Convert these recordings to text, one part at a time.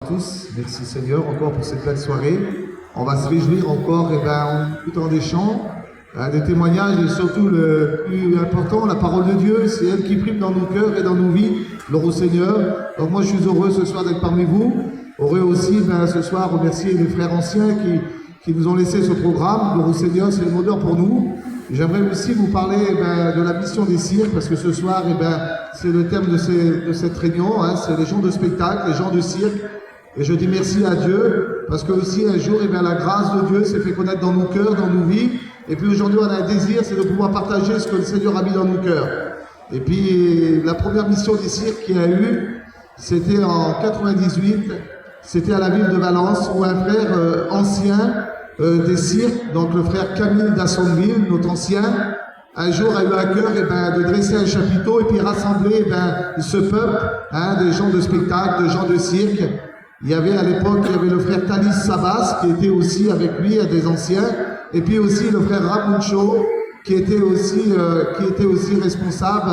Tous, merci Seigneur encore pour cette belle soirée. On va se réjouir encore en écoutant des chants, des témoignages et surtout le plus important, la parole de Dieu. C'est elle qui prime dans nos cœurs et dans nos vies, gloire au Seigneur. Donc moi je suis heureux ce soir d'être parmi vous. Heureux aussi ce soir remercier les frères anciens qui nous ont laissé ce programme. Gloire au Seigneur, c'est un honneur pour nous. J'aimerais aussi vous parler de la mission des cirques, parce que ce soir, c'est le thème de cette réunion, c'est les gens de spectacle, les gens de cirque. Et je dis merci à Dieu, parce que aussi un jour, la grâce de Dieu s'est fait connaître dans nos cœurs, dans nos vies. Et puis aujourd'hui, on a un désir, c'est de pouvoir partager ce que le Seigneur a mis dans nos cœurs. Et puis, la première mission des cirques qu'il y a eu, c'était en 98, c'était à la ville de Valence, où un frère ancien des cirques, donc le frère Camille d'Assonville, notre ancien, un jour a eu à cœur de dresser un chapiteau et puis rassembler ce peuple, des gens de spectacle, de gens de cirque. Il y avait à l'époque, le frère Talis Sabas qui était aussi avec lui, des anciens, et puis aussi le frère Ramuncho qui était aussi responsable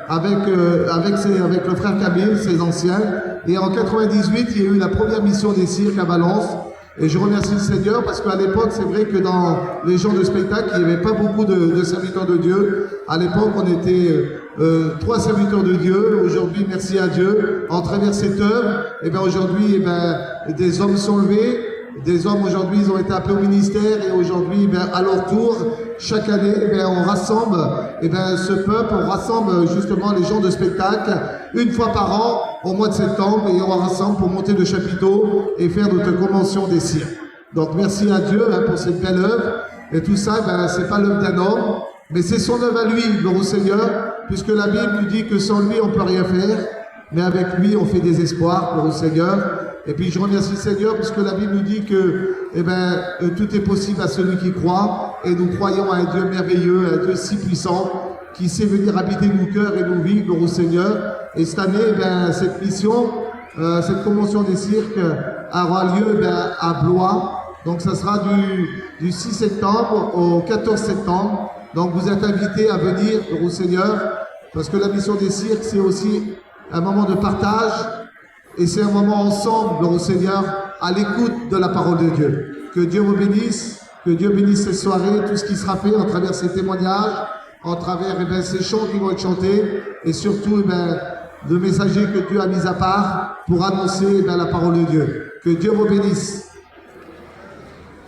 avec le frère Camille, ses anciens. Et en 98, il y a eu la première mission des cirques à Valence. Et je remercie le Seigneur parce qu'à l'époque, c'est vrai que dans les gens de spectacle, il n'y avait pas beaucoup de serviteurs de Dieu. À l'époque, on était 3 serviteurs de Dieu. Aujourd'hui, merci à Dieu, en travers cette œuvre, aujourd'hui, des hommes sont levés. Des hommes, aujourd'hui, ils ont été appelés au ministère et aujourd'hui, à leur tour, chaque année, on rassemble ce peuple, on rassemble justement les gens de spectacle une fois par an, au mois de septembre, et on rassemble pour monter le chapiteau et faire notre convention des cirques. Donc, merci à Dieu pour cette belle œuvre. Et tout ça, c'est pas l'œuvre d'un homme, mais c'est son œuvre à lui, gloire au Seigneur, puisque la Bible nous dit que sans lui, on peut rien faire, mais avec lui, on fait des espoirs, gloire au Seigneur. Et puis je remercie le Seigneur puisque la Bible nous dit que tout est possible à celui qui croit, et nous croyons à un Dieu merveilleux, un Dieu si puissant qui sait venir habiter nos cœurs et nos vies, gloire au Seigneur. Et cette année, cette mission, cette convention des cirques aura lieu à Blois. Donc ça sera du 6 septembre au 14 septembre. Donc vous êtes invités à venir, gloire au Seigneur, parce que la mission des cirques, c'est aussi un moment de partage. Et c'est un moment ensemble, gloire au Seigneur, à l'écoute de la parole de Dieu. Que Dieu vous bénisse, que Dieu bénisse cette soirée, tout ce qui sera fait à travers ces témoignages, à travers ces chants qui vont être chantés, et surtout le messager que Dieu a mis à part pour annoncer la parole de Dieu. Que Dieu vous bénisse.